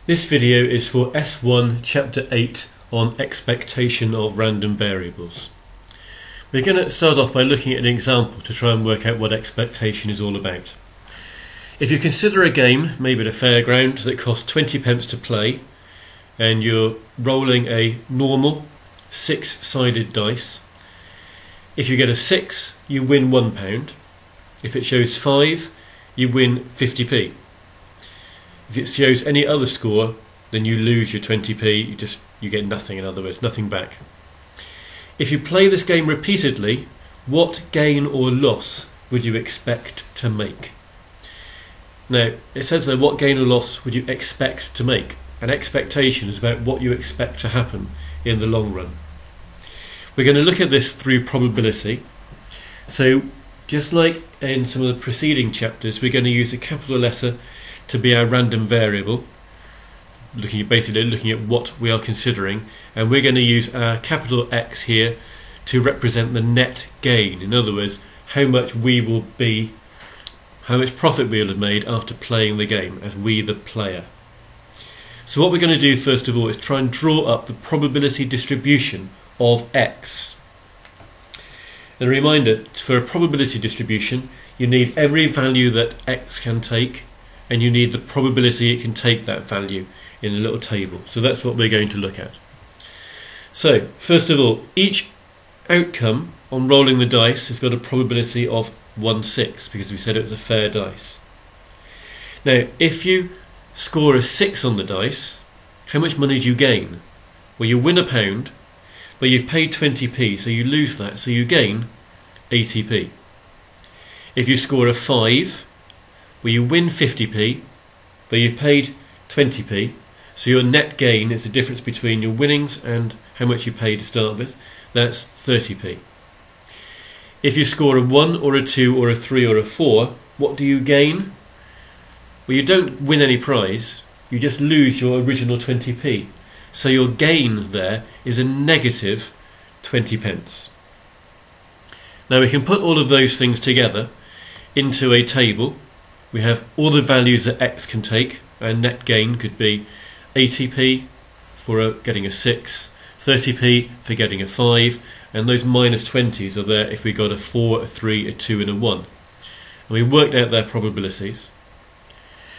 This video is for S1 Chapter 8 on expectation of random variables. We're going to start off by looking at an example to try and work out what expectation is all about. If you consider a game, maybe at a fairground, that costs 20 pence to play, and you're rolling a normal 6-sided dice, if you get a 6, you win £1. If it shows 5, you win 50p. If it shows any other score, then you lose your 20p, you get nothing, in other words, nothing back. If you play this game repeatedly, what gain or loss would you expect to make? Now, it says there, what gain or loss would you expect to make? An expectation is about what you expect to happen in the long run. We're going to look at this through probability. So, just like in some of the preceding chapters, we're going to use a capital letter to be our random variable, basically looking at what we are considering, and we're going to use our capital X here to represent the net gain. In other words, how much profit we'll have made after playing the game, as we the player. So what we're going to do first of all is try and draw up the probability distribution of X. And a reminder, for a probability distribution, you need every value that X can take, and you need the probability it can take that value in a little table. So that's what we're going to look at. So, first of all, each outcome on rolling the dice has got a probability of 1/6, because we said it was a fair dice. Now, if you score a 6 on the dice, how much money do you gain? Well, you win £1, but you've paid 20p, so you lose that, so you gain 80p. If you score a 5, well, you win 50p, but you've paid 20p, so your net gain is the difference between your winnings and how much you paid to start with. That's 30p. If you score a 1 or a 2 or a 3 or a 4, what do you gain? Well, you don't win any prize, you just lose your original 20p. So your gain there is a negative 20 pence. Now we can put all of those things together into a table. We have all the values that X can take, and net gain could be 80p for getting a 6, 30p for getting a 5, and those minus 20s are there if we got a 4, a 3, a 2 and a 1. And we worked out their probabilities.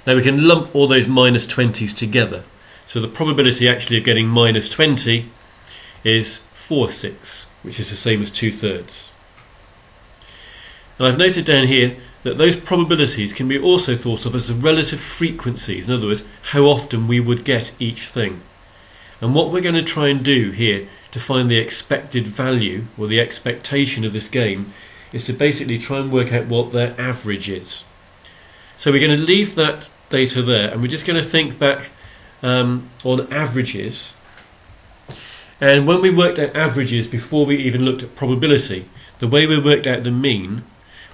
Now we can lump all those minus 20s together. So the probability actually of getting minus 20 is 4/6, which is the same as 2/3. Now I've noted down here that those probabilities can be also thought of as the relative frequencies, in other words, how often we would get each thing. And what we're going to try and do here to find the expected value, or the expectation of this game, is to basically try and work out what their average is. So we're going to leave that data there, and we're just going to think back on averages. And when we worked out averages before we even looked at probability, the way we worked out the mean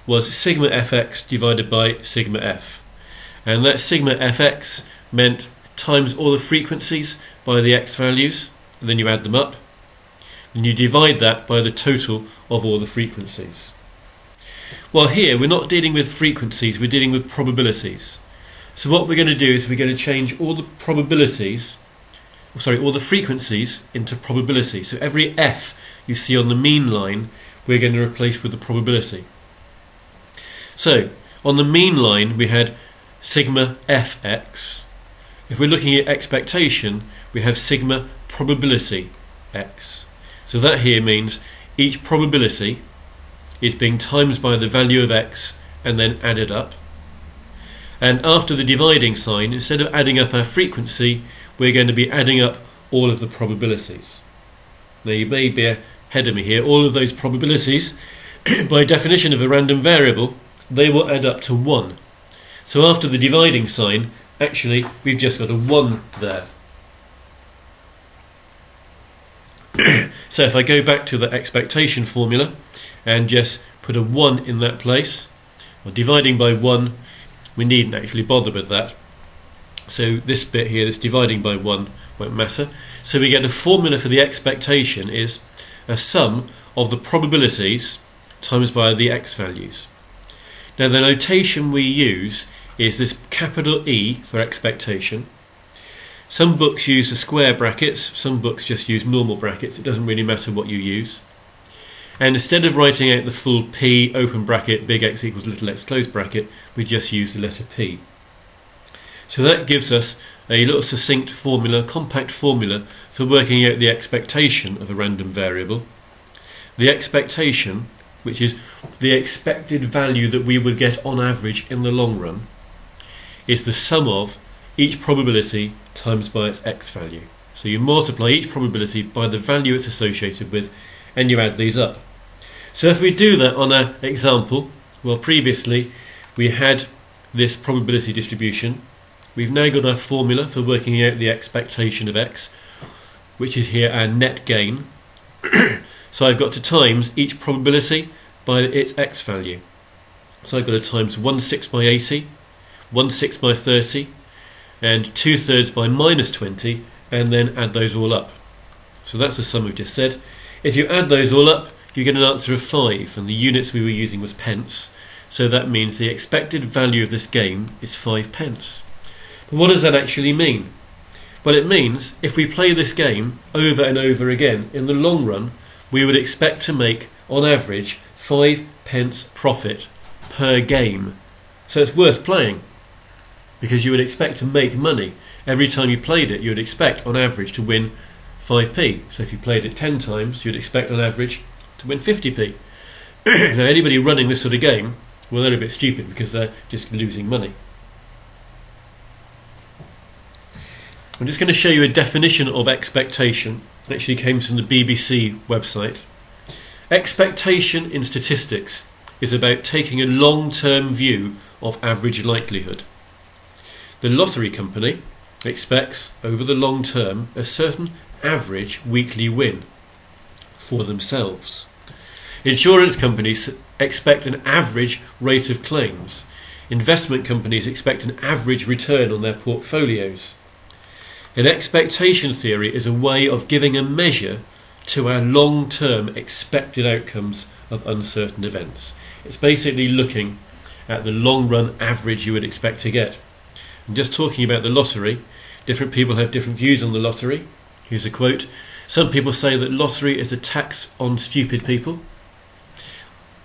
was sigma fx divided by sigma f. And that sigma fx meant times all the frequencies by the x values, and then you add them up, and you divide that by the total of all the frequencies. Well, here we're not dealing with frequencies, we're dealing with probabilities. So what we're going to do is we're going to change all the all the frequencies into probability. So every f you see on the mean line, we're going to replace with the probability. So on the mean line we had sigma fx. If we're looking at expectation, we have sigma probability x. So that here means each probability is being times by the value of x and then added up. And after the dividing sign, instead of adding up our frequency, we're going to be adding up all of the probabilities. Now you may be ahead of me here. All of those probabilities, by definition of a random variable, they will add up to 1. So after the dividing sign, actually we've just got a 1 there. So if I go back to the expectation formula and just put a 1 in that place, or dividing by 1, we needn't actually bother with that. So this bit here, this dividing by 1, won't matter. So we get a formula for the expectation is a sum of the probabilities times by the x values. Now the notation we use is this capital E for expectation. Some books use the square brackets, some books just use normal brackets. It doesn't really matter what you use. And instead of writing out the full P, open bracket, big X equals little x, close bracket, we just use the letter P. So that gives us a little succinct formula, compact formula for working out the expectation of a random variable. The expectation, which is the expected value that we would get on average in the long run, is the sum of each probability times by its x value. So you multiply each probability by the value it's associated with and you add these up. So if we do that on an example, well, previously we had this probability distribution. We've now got our formula for working out the expectation of x, which is here our net gain. So I've got to times each probability by its x value. So I've got to times 1/6 by 80, 1/6 by 30, and 2/3 by minus 20, and then add those all up. So that's the sum we've just said. If you add those all up, you get an answer of 5, and the units we were using was pence. So that means the expected value of this game is 5 pence. But what does that actually mean? Well, it means if we play this game over and over again, in the long run, we would expect to make, on average, 5 pence profit per game. So it's worth playing, because you would expect to make money. Every time you played it, you would expect, on average, to win 5p. So if you played it 10 times, you'd expect, on average, to win 50p. Now, anybody running this sort of game, well, they're a bit stupid, because they're just losing money. I'm just going to show you a definition of expectation. It actually came from the BBC website. Expectation in statistics is about taking a long-term view of average likelihood. The lottery company expects, over the long term, a certain average weekly win for themselves. Insurance companies expect an average rate of claims. Investment companies expect an average return on their portfolios. An expectation theory is a way of giving a measure to our long-term expected outcomes of uncertain events. It's basically looking at the long-run average you would expect to get. And just talking about the lottery, different people have different views on the lottery. Here's a quote. Some people say that lottery is a tax on stupid people,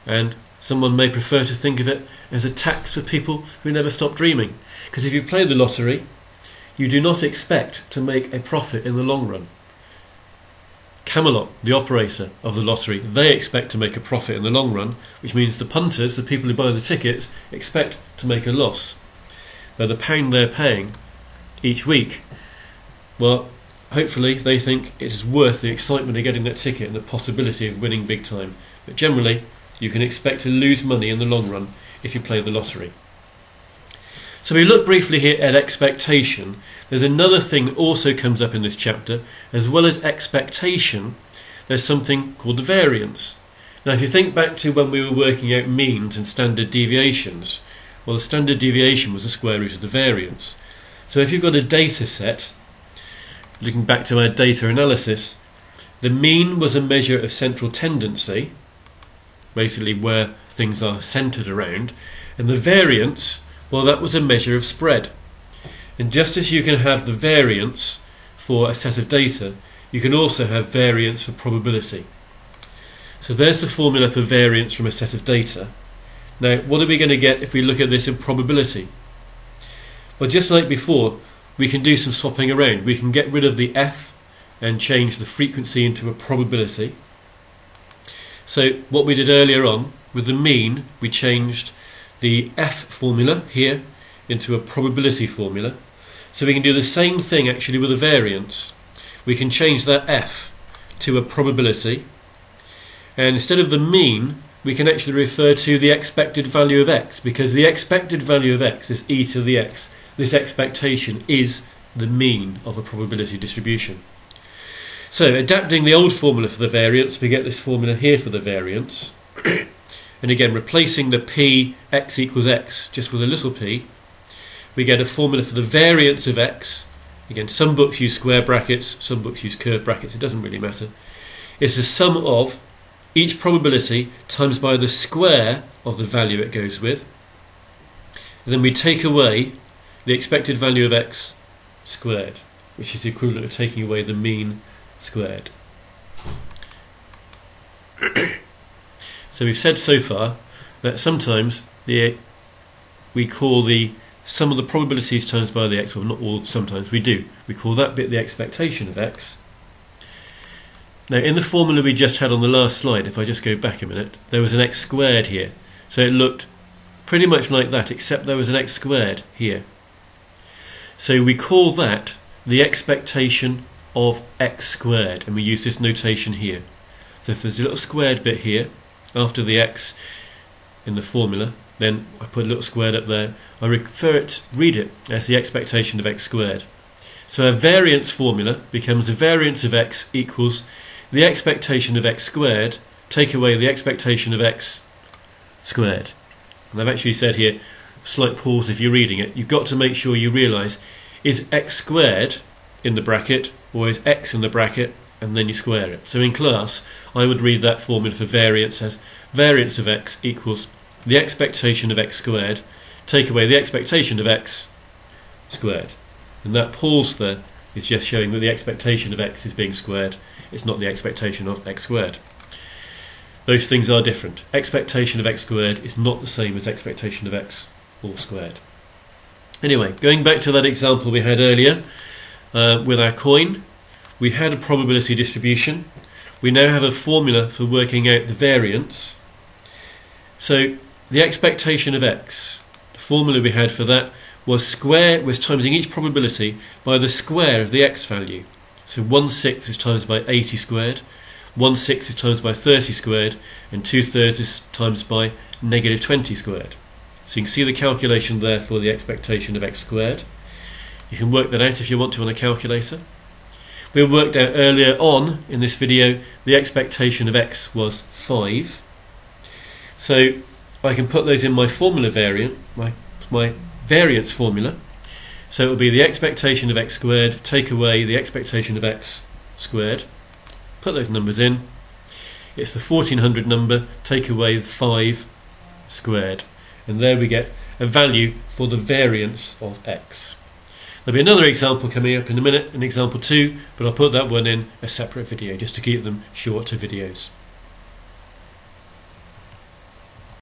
and someone may prefer to think of it as a tax for people who never stop dreaming. Because if you play the lottery, you do not expect to make a profit in the long run. Camelot, the operator of the lottery, they expect to make a profit in the long run, which means the punters, the people who buy the tickets, expect to make a loss. But the pound they're paying each week, well, hopefully they think it is worth the excitement of getting that ticket and the possibility of winning big time. But generally, you can expect to lose money in the long run if you play the lottery. So we look briefly here at expectation. There's another thing that also comes up in this chapter. As well as expectation, there's something called the variance. Now, if you think back to when we were working out means and standard deviations, well, the standard deviation was the square root of the variance. So if you've got a data set, looking back to our data analysis, the mean was a measure of central tendency, basically where things are centred around, and the variance, well, that was a measure of spread. And just as you can have the variance for a set of data, you can also have variance for probability. So there's the formula for variance from a set of data. Now, what are we going to get if we look at this in probability? Well, just like before, we can do some swapping around. We can get rid of the f and change the frequency into a probability. So what we did earlier on with the mean, we changed the f formula here into a probability formula. So we can do the same thing actually with a variance. We can change that f to a probability, and instead of the mean, we can actually refer to the expected value of x, because the expected value of x is e to the x. This expectation is the mean of a probability distribution. So adapting the old formula for the variance, we get this formula here for the variance. And again, replacing the p x equals x just with a little p, we get a formula for the variance of x. Again, some books use square brackets, some books use curved brackets, it doesn't really matter. It's the sum of each probability times by the square of the value it goes with. And then we take away the expected value of x squared. which is the equivalent of taking away the mean squared. So we've said so far that sometimes we call the sum of the probabilities times by the x, well not all, sometimes we do. We call that bit the expectation of x. Now in the formula we just had on the last slide, if I just go back a minute, there was an x squared here. So it looked pretty much like that, except there was an x squared here. So we call that the expectation of x squared, and we use this notation here. So if there's a little squared bit here after the x in the formula, then I put a little squared up there. I read it as the expectation of x squared. So our variance formula becomes the variance of x equals the expectation of x squared, take away the expectation of x squared. And I've actually said here, slight pause if you're reading it, you've got to make sure you realise, is x squared in the bracket or is x in the bracket, and then you square it. So in class I would read that formula for variance as variance of x equals the expectation of x squared, take away the expectation of x squared. And that pause there is just showing that the expectation of x is being squared. It's not the expectation of x squared. Those things are different. Expectation of x squared is not the same as expectation of x all squared. Anyway, going back to that example we had earlier with our coin, we had a probability distribution. We now have a formula for working out the variance. So the expectation of x, the formula we had for that was timesing each probability by the square of the x value. So 1/6 is times by 80 squared, 1/6 is times by 30 squared, and 2/3 is times by -20 squared. So you can see the calculation there for the expectation of x squared. You can work that out if you want to on a calculator. We worked out earlier on in this video the expectation of x was 5. So I can put those in my formula variant, my variance formula. So it will be the expectation of x squared, take away the expectation of x squared. Put those numbers in. It's the 1400 number, take away 5 squared. And there we get a value for the variance of x. There'll be another example coming up in a minute, an example 2, but I'll put that one in a separate video just to keep them shorter videos.